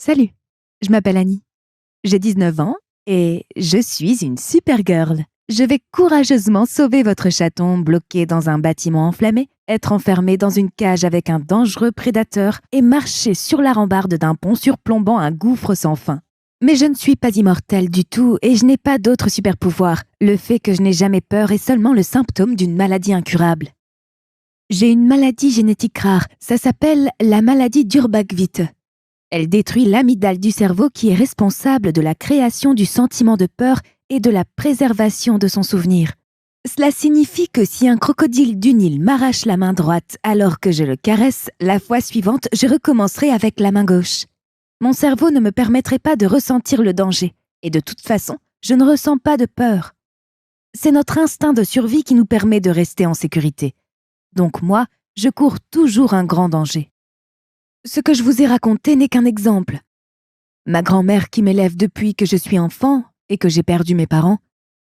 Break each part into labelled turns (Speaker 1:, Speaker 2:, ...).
Speaker 1: Salut, je m'appelle Annie. J'ai 19 ans et je suis une Supergirl. Je vais courageusement sauver votre chaton bloqué dans un bâtiment enflammé, être enfermé dans une cage avec un dangereux prédateur et marcher sur la rambarde d'un pont surplombant un gouffre sans fin. Mais je ne suis pas immortelle du tout et je n'ai pas d'autres super-pouvoirs. Le fait que je n'ai jamais peur est seulement le symptôme d'une maladie incurable. J'ai une maladie génétique rare, ça s'appelle la maladie d'Urbach-Witte. Elle détruit l'amygdale du cerveau qui est responsable de la création du sentiment de peur et de la préservation de son souvenir. Cela signifie que si un crocodile du Nil m'arrache la main droite alors que je le caresse, la fois suivante, je recommencerai avec la main gauche. Mon cerveau ne me permettrait pas de ressentir le danger, et de toute façon, je ne ressens pas de peur. C'est notre instinct de survie qui nous permet de rester en sécurité. Donc moi, je cours toujours un grand danger. Ce que je vous ai raconté n'est qu'un exemple. Ma grand-mère qui m'élève depuis que je suis enfant et que j'ai perdu mes parents,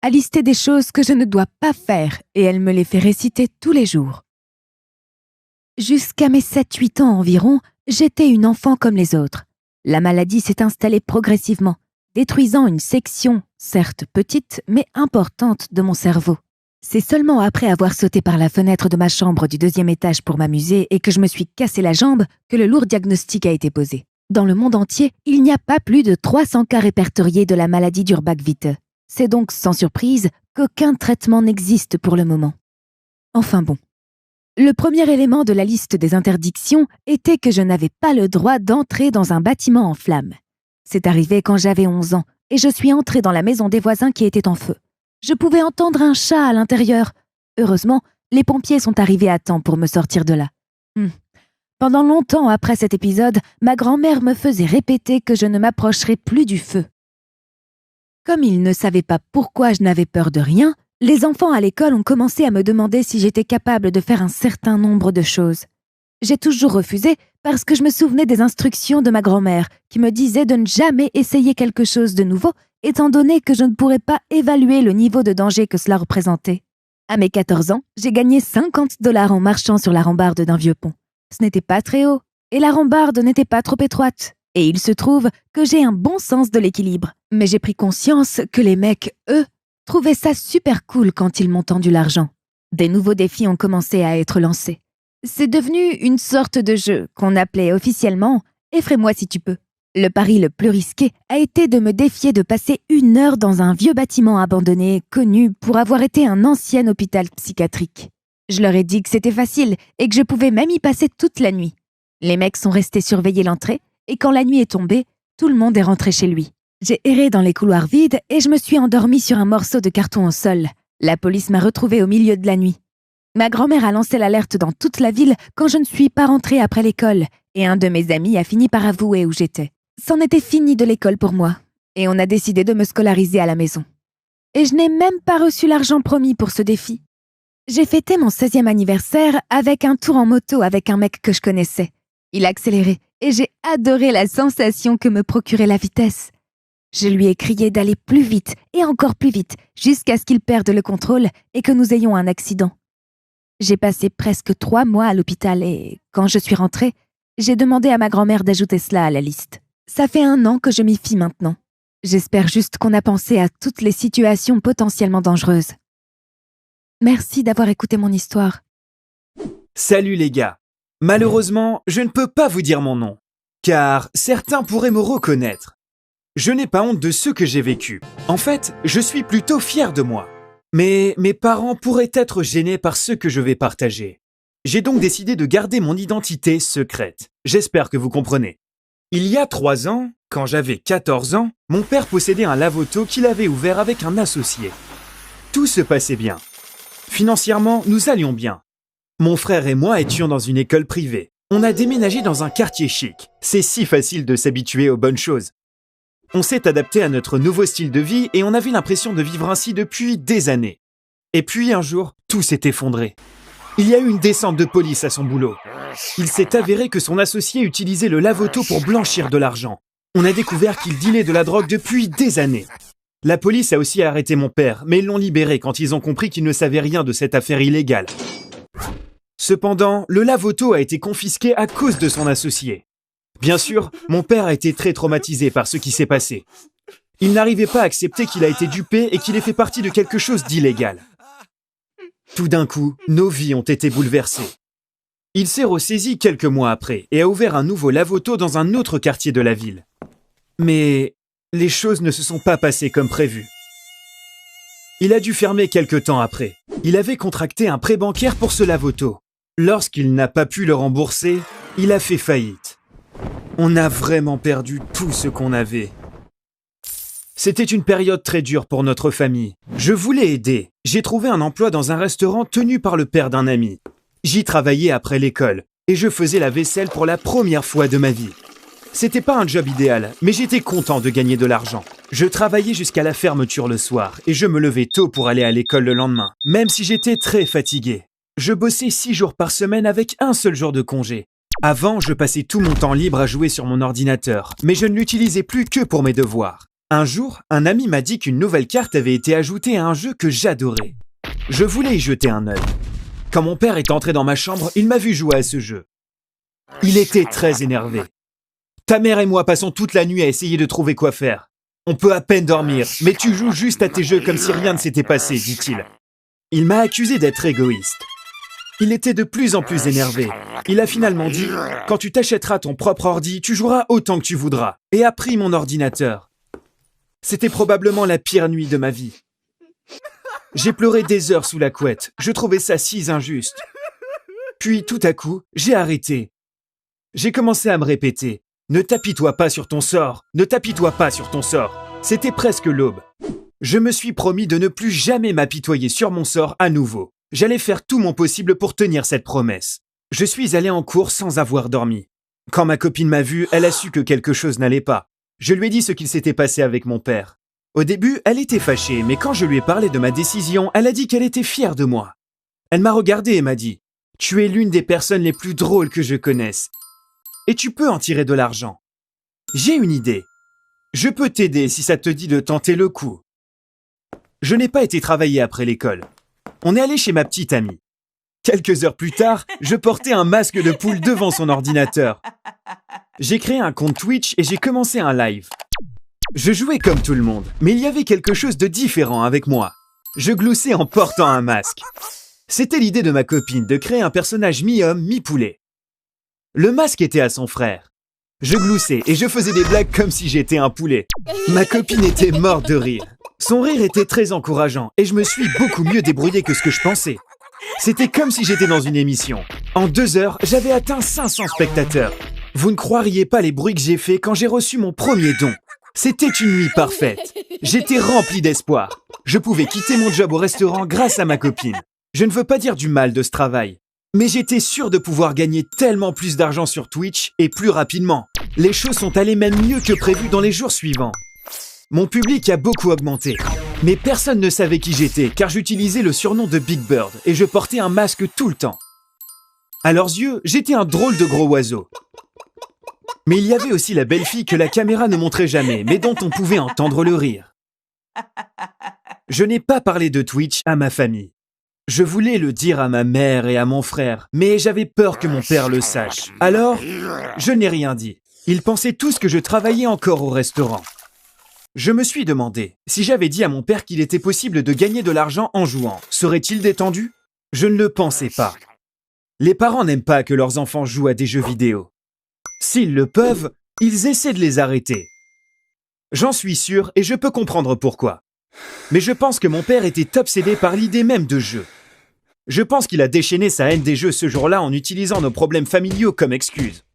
Speaker 1: a listé des choses que je ne dois pas faire et elle me les fait réciter tous les jours. Jusqu'à mes 7-8 ans environ, j'étais une enfant comme les autres. La maladie s'est installée progressivement, détruisant une section, certes petite, mais importante de mon cerveau. C'est seulement après avoir sauté par la fenêtre de ma chambre du 2e étage pour m'amuser et que je me suis cassé la jambe que le lourd diagnostic a été posé. Dans le monde entier, il n'y a pas plus de 300 cas répertoriés de la maladie d'Urbach-Witte. C'est donc sans surprise qu'aucun traitement n'existe pour le moment. Enfin bon. Le premier élément de la liste des interdictions était que je n'avais pas le droit d'entrer dans un bâtiment en flammes. C'est arrivé quand j'avais 11 ans et je suis entrée dans la maison des voisins qui était en feu. Je pouvais entendre un chat à l'intérieur. Heureusement, les pompiers sont arrivés à temps pour me sortir de là. Pendant longtemps après cet épisode, ma grand-mère me faisait répéter que je ne m'approcherais plus du feu. Comme ils ne savaient pas pourquoi je n'avais peur de rien, les enfants à l'école ont commencé à me demander si j'étais capable de faire un certain nombre de choses. J'ai toujours refusé parce que je me souvenais des instructions de ma grand-mère qui me disait de ne jamais essayer quelque chose de nouveau étant donné que je ne pourrais pas évaluer le niveau de danger que cela représentait. À mes 14 ans, j'ai gagné $50 en marchant sur la rambarde d'un vieux pont. Ce n'était pas très haut, et la rambarde n'était pas trop étroite. Et il se trouve que j'ai un bon sens de l'équilibre. Mais j'ai pris conscience que les mecs, eux, trouvaient ça super cool quand ils m'ont tendu l'argent. Des nouveaux défis ont commencé à être lancés. C'est devenu une sorte de jeu qu'on appelait officiellement « Effraie-moi si tu peux ». Le pari le plus risqué a été de me défier de passer 1 heure dans un vieux bâtiment abandonné, connu pour avoir été un ancien hôpital psychiatrique. Je leur ai dit que c'était facile et que je pouvais même y passer toute la nuit. Les mecs sont restés surveiller l'entrée et quand la nuit est tombée, tout le monde est rentré chez lui. J'ai erré dans les couloirs vides et je me suis endormie sur un morceau de carton au sol. La police m'a retrouvée au milieu de la nuit. Ma grand-mère a lancé l'alerte dans toute la ville quand je ne suis pas rentrée après l'école et un de mes amis a fini par avouer où j'étais. C'en était fini de l'école pour moi et on a décidé de me scolariser à la maison. Et je n'ai même pas reçu l'argent promis pour ce défi. J'ai fêté mon 16e anniversaire avec un tour en moto avec un mec que je connaissais. Il a accéléré et j'ai adoré la sensation que me procurait la vitesse. Je lui ai crié d'aller plus vite et encore plus vite jusqu'à ce qu'il perde le contrôle et que nous ayons un accident. J'ai passé presque 3 mois à l'hôpital et, quand je suis rentrée, j'ai demandé à ma grand-mère d'ajouter cela à la liste. Ça fait 1 an que je m'y fie maintenant. J'espère juste qu'on a pensé à toutes les situations potentiellement dangereuses. Merci d'avoir écouté mon histoire.
Speaker 2: Salut les gars. Malheureusement, je ne peux pas vous dire mon nom, car certains pourraient me reconnaître. Je n'ai pas honte de ce que j'ai vécu. En fait, je suis plutôt fier de moi. Mais mes parents pourraient être gênés par ce que je vais partager. J'ai donc décidé de garder mon identité secrète. J'espère que vous comprenez. Il y a 3 ans, quand j'avais 14 ans, mon père possédait un lave-auto qu'il avait ouvert avec un associé. Tout se passait bien. Financièrement, nous allions bien. Mon frère et moi étions dans une école privée. On a déménagé dans un quartier chic. C'est si facile de s'habituer aux bonnes choses. On s'est adapté à notre nouveau style de vie et on avait l'impression de vivre ainsi depuis des années. Et puis un jour, tout s'est effondré. Il y a eu une descente de police à son boulot. Il s'est avéré que son associé utilisait le lave-auto pour blanchir de l'argent. On a découvert qu'il dealait de la drogue depuis des années. La police a aussi arrêté mon père, mais ils l'ont libéré quand ils ont compris qu'il ne savait rien de cette affaire illégale. Cependant, le lave-auto a été confisqué à cause de son associé. Bien sûr, mon père a été très traumatisé par ce qui s'est passé. Il n'arrivait pas à accepter qu'il a été dupé et qu'il ait fait partie de quelque chose d'illégal. Tout d'un coup, nos vies ont été bouleversées. Il s'est ressaisi quelques mois après et a ouvert un nouveau lave-auto dans un autre quartier de la ville. Mais les choses ne se sont pas passées comme prévu. Il a dû fermer quelque temps après. Il avait contracté un prêt bancaire pour ce lave-auto. Lorsqu'il n'a pas pu le rembourser, il a fait faillite. On a vraiment perdu tout ce qu'on avait. C'était une période très dure pour notre famille. Je voulais aider. J'ai trouvé un emploi dans un restaurant tenu par le père d'un ami. J'y travaillais après l'école et je faisais la vaisselle pour la première fois de ma vie. C'était pas un job idéal, mais j'étais content de gagner de l'argent. Je travaillais jusqu'à la fermeture le soir et je me levais tôt pour aller à l'école le lendemain, même si j'étais très fatigué. Je bossais 6 jours par semaine avec un seul jour de congé. Avant, je passais tout mon temps libre à jouer sur mon ordinateur, mais je ne l'utilisais plus que pour mes devoirs. Un jour, un ami m'a dit qu'une nouvelle carte avait été ajoutée à un jeu que j'adorais. Je voulais y jeter un œil. Quand mon père est entré dans ma chambre, il m'a vu jouer à ce jeu. Il était très énervé. « Ta mère et moi passons toute la nuit à essayer de trouver quoi faire. On peut à peine dormir, mais tu joues juste à tes jeux comme si rien ne s'était passé, dit-il. » Il m'a accusé d'être égoïste. Il était de plus en plus énervé. Il a finalement dit « Quand tu t'achèteras ton propre ordi, tu joueras autant que tu voudras. » et a pris mon ordinateur. C'était probablement la pire nuit de ma vie. J'ai pleuré des heures sous la couette. Je trouvais ça si injuste. Puis tout à coup, j'ai arrêté. J'ai commencé à me répéter « Ne t'apitoie pas sur ton sort, ne t'apitoie pas sur ton sort. » C'était presque l'aube. Je me suis promis de ne plus jamais m'apitoyer sur mon sort à nouveau. J'allais faire tout mon possible pour tenir cette promesse. Je suis allé en cours sans avoir dormi. Quand ma copine m'a vu, elle a su que quelque chose n'allait pas. Je lui ai dit ce qu'il s'était passé avec mon père. Au début, elle était fâchée, mais quand je lui ai parlé de ma décision, elle a dit qu'elle était fière de moi. Elle m'a regardé et m'a dit « Tu es l'une des personnes les plus drôles que je connaisse. Et tu peux en tirer de l'argent. J'ai une idée. Je peux t'aider si ça te dit de tenter le coup. » Je n'ai pas été travailler après l'école. On est allé chez ma petite amie. Quelques heures plus tard, je portais un masque de poule devant son ordinateur. J'ai créé un compte Twitch et j'ai commencé un live. Je jouais comme tout le monde, mais il y avait quelque chose de différent avec moi. Je gloussais en portant un masque. C'était l'idée de ma copine de créer un personnage mi-homme, mi-poulet. Le masque était à son frère. Je gloussais et je faisais des blagues comme si j'étais un poulet. Ma copine était morte de rire. Son rire était très encourageant et je me suis beaucoup mieux débrouillé que ce que je pensais. C'était comme si j'étais dans une émission. En 2 heures, j'avais atteint 500 spectateurs. Vous ne croiriez pas les bruits que j'ai faits quand j'ai reçu mon premier don. C'était une nuit parfaite. J'étais rempli d'espoir. Je pouvais quitter mon job au restaurant grâce à ma copine. Je ne veux pas dire du mal de ce travail, mais j'étais sûr de pouvoir gagner tellement plus d'argent sur Twitch et plus rapidement. Les choses sont allées même mieux que prévu dans les jours suivants. Mon public a beaucoup augmenté, mais personne ne savait qui j'étais car j'utilisais le surnom de Big Bird et je portais un masque tout le temps. À leurs yeux, j'étais un drôle de gros oiseau. Mais il y avait aussi la belle fille que la caméra ne montrait jamais, mais dont on pouvait entendre le rire. Je n'ai pas parlé de Twitch à ma famille. Je voulais le dire à ma mère et à mon frère, mais j'avais peur que mon père le sache. Alors, je n'ai rien dit. Ils pensaient tous que je travaillais encore au restaurant. Je me suis demandé, si j'avais dit à mon père qu'il était possible de gagner de l'argent en jouant, serait-il détendu? Je ne le pensais pas. Les parents n'aiment pas que leurs enfants jouent à des jeux vidéo. S'ils le peuvent, ils essaient de les arrêter. J'en suis sûr et je peux comprendre pourquoi. Mais je pense que mon père était obsédé par l'idée même de jeu. Je pense qu'il a déchaîné sa haine des jeux ce jour-là en utilisant nos problèmes familiaux comme excuse.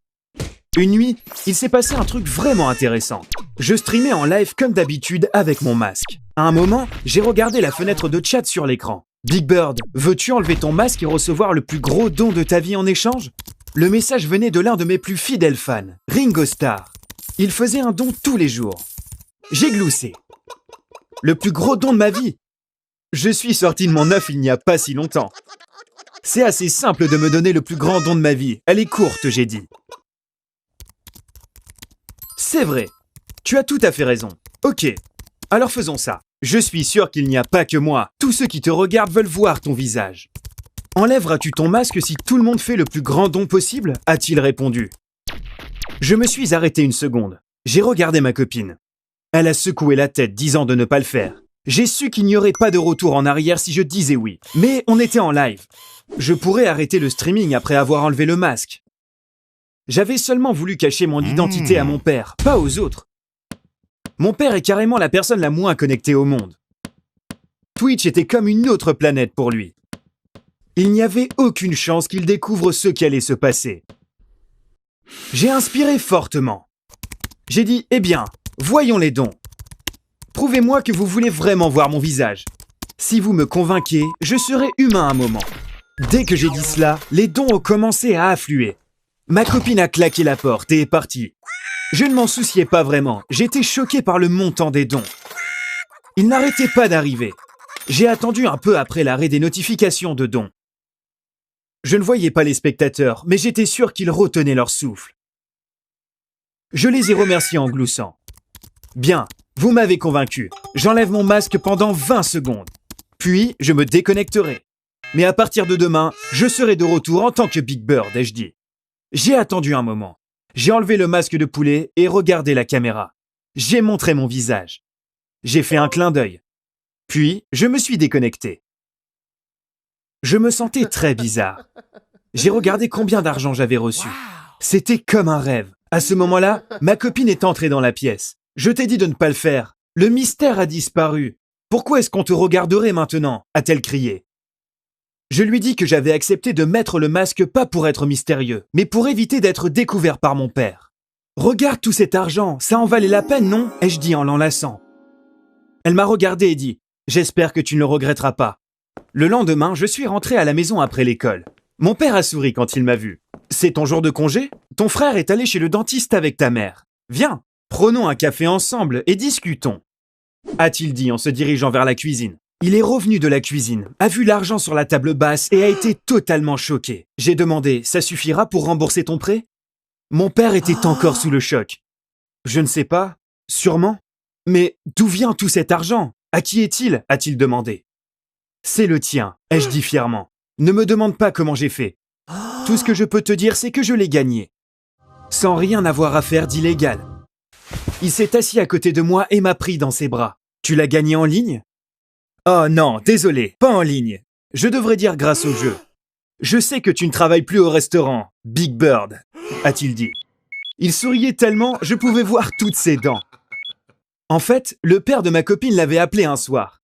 Speaker 2: Une nuit, il s'est passé un truc vraiment intéressant. Je streamais en live comme d'habitude avec mon masque. À un moment, j'ai regardé la fenêtre de chat sur l'écran. « Big Bird, veux-tu enlever ton masque et recevoir le plus gros don de ta vie en échange ?» Le message venait de l'un de mes plus fidèles fans, Ringo Starr. Il faisait un don tous les jours. J'ai gloussé. Le plus gros don de ma vie. Je suis sorti de mon œuf il n'y a pas si longtemps. C'est assez simple de me donner le plus grand don de ma vie. Elle est courte, j'ai dit. C'est vrai. Tu as tout à fait raison. Ok. Alors faisons ça. Je suis sûr qu'il n'y a pas que moi. Tous ceux qui te regardent veulent voir ton visage. Enlèveras-tu ton masque si tout le monde fait le plus grand don possible ? A-t-il répondu. Je me suis arrêté une seconde. J'ai regardé ma copine. Elle a secoué la tête, disant de ne pas le faire. J'ai su qu'il n'y aurait pas de retour en arrière si je disais oui. Mais on était en live. Je pourrais arrêter le streaming après avoir enlevé le masque. J'avais seulement voulu cacher mon identité à mon père, pas aux autres. Mon père est carrément la personne la moins connectée au monde. Twitch était comme une autre planète pour lui. Il n'y avait aucune chance qu'il découvre ce qui allait se passer. J'ai inspiré fortement. J'ai dit, eh bien, voyons les dons. Prouvez-moi que vous voulez vraiment voir mon visage. Si vous me convainquez, je serai humain un moment. Dès que j'ai dit cela, les dons ont commencé à affluer. Ma copine a claqué la porte et est partie. Je ne m'en souciais pas vraiment, j'étais choqué par le montant des dons. Ils n'arrêtaient pas d'arriver. J'ai attendu un peu après l'arrêt des notifications de dons. Je ne voyais pas les spectateurs, mais j'étais sûr qu'ils retenaient leur souffle. Je les ai remerciés en gloussant. Bien, vous m'avez convaincu. J'enlève mon masque pendant 20 secondes. Puis, je me déconnecterai. Mais à partir de demain, je serai de retour en tant que Big Bird, ai-je dit. J'ai attendu un moment. J'ai enlevé le masque de poulet et regardé la caméra. J'ai montré mon visage. J'ai fait un clin d'œil. Puis, je me suis déconnecté. Je me sentais très bizarre. J'ai regardé combien d'argent j'avais reçu. C'était comme un rêve. À ce moment-là, ma copine est entrée dans la pièce. Je t'ai dit de ne pas le faire. Le mystère a disparu. Pourquoi est-ce qu'on te regarderait maintenant ? A-t-elle crié. Je lui dis que j'avais accepté de mettre le masque pas pour être mystérieux, mais pour éviter d'être découvert par mon père. Regarde tout cet argent, ça en valait la peine, non ? Ai-je dit en l'enlaçant. Elle m'a regardé et dit « J'espère que tu ne le regretteras pas ». Le lendemain, je suis rentré à la maison après l'école. Mon père a souri quand il m'a vu. « C'est ton jour de congé ? Ton frère est allé chez le dentiste avec ta mère. Viens, prenons un café ensemble et discutons. » a-t-il dit en se dirigeant vers la cuisine. Il est revenu de la cuisine, a vu l'argent sur la table basse et a été totalement choqué. J'ai demandé « Ça suffira pour rembourser ton prêt ?» Mon père était encore sous le choc. « Je ne sais pas, sûrement. Mais d'où vient tout cet argent ? À qui est-il » a-t-il demandé. « C'est le tien » ai-je dit fièrement. « Ne me demande pas comment j'ai fait. Tout ce que je peux te dire, c'est que je l'ai gagné. Sans rien avoir à faire d'illégal. » Il s'est assis à côté de moi et m'a pris dans ses bras. « Tu l'as gagné en ligne ?» Oh non, désolé, pas en ligne. Je devrais dire grâce au jeu. Je sais que tu ne travailles plus au restaurant, Big Bird, a-t-il dit. Il souriait tellement, je pouvais voir toutes ses dents. En fait, le père de ma copine l'avait appelé un soir.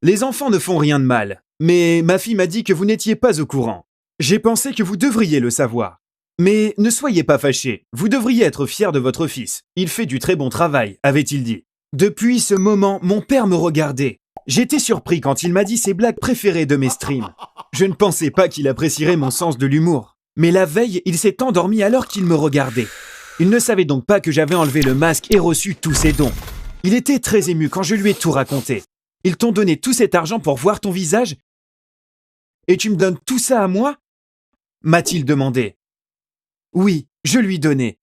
Speaker 2: Les enfants ne font rien de mal, mais ma fille m'a dit que vous n'étiez pas au courant. J'ai pensé que vous devriez le savoir. Mais ne soyez pas fâchés, vous devriez être fiers de votre fils. Il fait du très bon travail, avait-il dit. Depuis ce moment, mon père me regardait. J'étais surpris quand il m'a dit ses blagues préférées de mes streams. Je ne pensais pas qu'il apprécierait mon sens de l'humour. Mais la veille, il s'est endormi alors qu'il me regardait. Il ne savait donc pas que j'avais enlevé le masque et reçu tous ses dons. Il était très ému quand je lui ai tout raconté. Ils t'ont donné tout cet argent pour voir ton visage ? Et tu me donnes tout ça à moi ? M'a-t-il demandé. Oui, je lui donnais.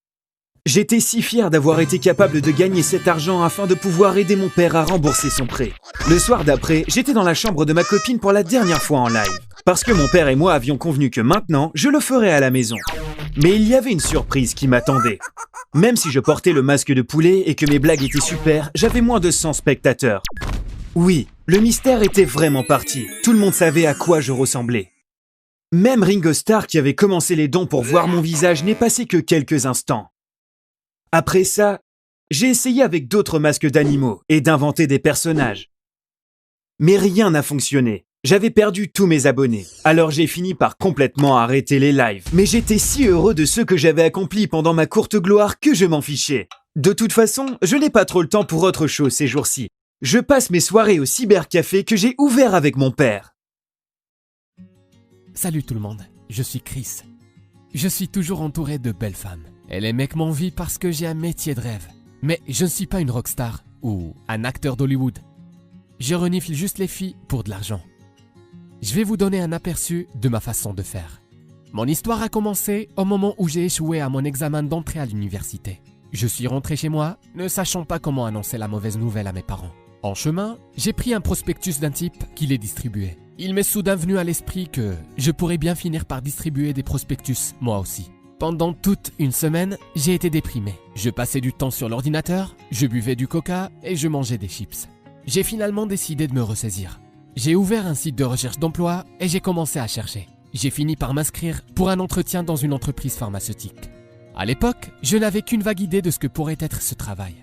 Speaker 2: J'étais si fier d'avoir été capable de gagner cet argent afin de pouvoir aider mon père à rembourser son prêt. Le soir d'après, j'étais dans la chambre de ma copine pour la dernière fois en live. Parce que mon père et moi avions convenu que maintenant, je le ferais à la maison. Mais il y avait une surprise qui m'attendait. Même si je portais le masque de poulet et que mes blagues étaient super, j'avais moins de 100 spectateurs. Oui, le mystère était vraiment parti. Tout le monde savait à quoi je ressemblais. Même Ringo Starr qui avait commencé les dons pour voir mon visage n'est passé que quelques instants. Après ça, j'ai essayé avec d'autres masques d'animaux et d'inventer des personnages. Mais rien n'a fonctionné. J'avais perdu tous mes abonnés. Alors j'ai fini par complètement arrêter les lives. Mais j'étais si heureux de ce que j'avais accompli pendant ma courte gloire que je m'en fichais. De toute façon, je n'ai pas trop le temps pour autre chose ces jours-ci. Je passe mes soirées au cybercafé que j'ai ouvert avec mon père.
Speaker 3: Salut tout le monde, je suis Chris. Je suis toujours entouré de belles femmes. Et les mecs m'envient parce que j'ai un métier de rêve. Mais je ne suis pas une rockstar ou un acteur d'Hollywood. Je renifle juste les filles pour de l'argent. Je vais vous donner un aperçu de ma façon de faire. Mon histoire a commencé au moment où j'ai échoué à mon examen d'entrée à l'université. Je suis rentré chez moi, ne sachant pas comment annoncer la mauvaise nouvelle à mes parents. En chemin, j'ai pris un prospectus d'un type qui les distribuait. Il m'est soudain venu à l'esprit que je pourrais bien finir par distribuer des prospectus, moi aussi. Pendant toute une semaine, j'ai été déprimé. Je passais du temps sur l'ordinateur, je buvais du coca et je mangeais des chips. J'ai finalement décidé de me ressaisir. J'ai ouvert un site de recherche d'emploi et j'ai commencé à chercher. J'ai fini par m'inscrire pour un entretien dans une entreprise pharmaceutique. À l'époque, je n'avais qu'une vague idée de ce que pourrait être ce travail.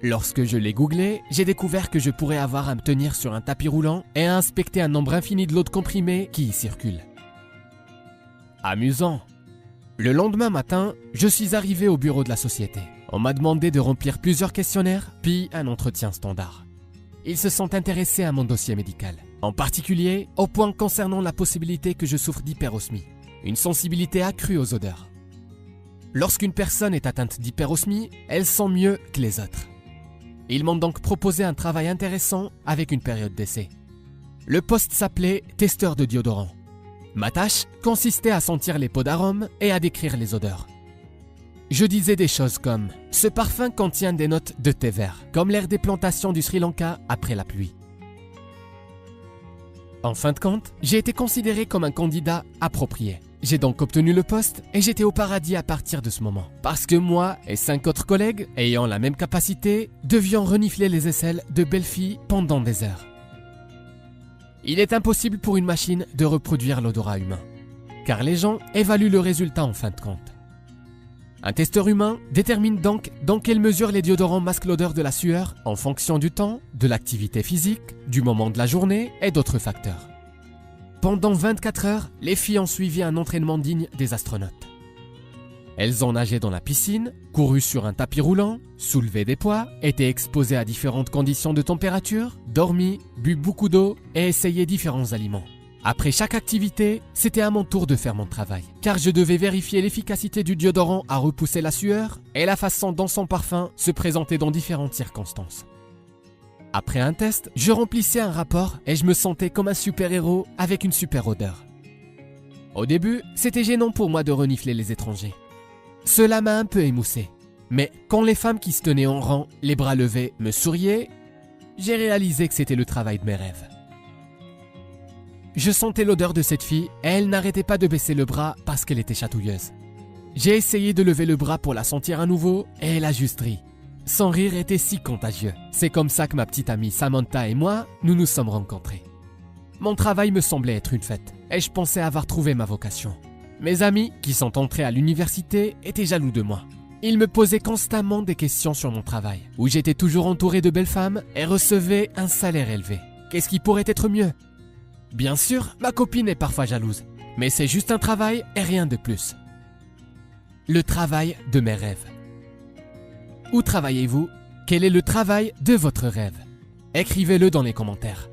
Speaker 3: Lorsque je l'ai googlé, j'ai découvert que je pourrais avoir à me tenir sur un tapis roulant et à inspecter un nombre infini de lots de comprimés qui y circulent. Amusant. Le lendemain matin, je suis arrivé au bureau de la société. On m'a demandé de remplir plusieurs questionnaires, puis un entretien standard. Ils se sont intéressés à mon dossier médical, en particulier au point concernant la possibilité que je souffre d'hyperosmie, une sensibilité accrue aux odeurs. Lorsqu'une personne est atteinte d'hyperosmie, elle sent mieux que les autres. Ils m'ont donc proposé un travail intéressant avec une période d'essai. Le poste s'appelait testeur de déodorant. Ma tâche consistait à sentir les pots d'arômes et à décrire les odeurs. Je disais des choses comme « Ce parfum contient des notes de thé vert, comme l'air des plantations du Sri Lanka après la pluie. » En fin de compte, j'ai été considéré comme un candidat approprié. J'ai donc obtenu le poste et j'étais au paradis à partir de ce moment. Parce que moi et 5 autres collègues, ayant la même capacité, devions renifler les aisselles de belles filles pendant des heures. Il est impossible pour une machine de reproduire l'odorat humain, car les gens évaluent le résultat en fin de compte. Un testeur humain détermine donc dans quelle mesure les déodorants masquent l'odeur de la sueur en fonction du temps, de l'activité physique, du moment de la journée et d'autres facteurs. Pendant 24 heures, les filles ont suivi un entraînement digne des astronautes. Elles ont nagé dans la piscine, couru sur un tapis roulant, soulevé des poids, été exposées à différentes conditions de température, dormi, bu beaucoup d'eau et essayé différents aliments. Après chaque activité, c'était à mon tour de faire mon travail, car je devais vérifier l'efficacité du déodorant à repousser la sueur et la façon dont son parfum se présentait dans différentes circonstances. Après un test, je remplissais un rapport et je me sentais comme un super-héros avec une super odeur. Au début, c'était gênant pour moi de renifler les étrangers. Cela m'a un peu émoussé. Mais quand les femmes qui se tenaient en rang, les bras levés, me souriaient, j'ai réalisé que c'était le travail de mes rêves. Je sentais l'odeur de cette fille et elle n'arrêtait pas de baisser le bras parce qu'elle était chatouilleuse. J'ai essayé de lever le bras pour la sentir à nouveau et elle a juste ri. Son rire était si contagieux. C'est comme ça que ma petite amie Samantha et moi, nous nous sommes rencontrés. Mon travail me semblait être une fête et je pensais avoir trouvé ma vocation. Mes amis, qui sont entrés à l'université, étaient jaloux de moi. Ils me posaient constamment des questions sur mon travail, où j'étais toujours entouré de belles femmes et recevais un salaire élevé. Qu'est-ce qui pourrait être mieux ? Bien sûr, ma copine est parfois jalouse, mais c'est juste un travail et rien de plus. Le travail de mes rêves. Où travaillez-vous ? Quel est le travail de votre rêve ? Écrivez-le dans les commentaires.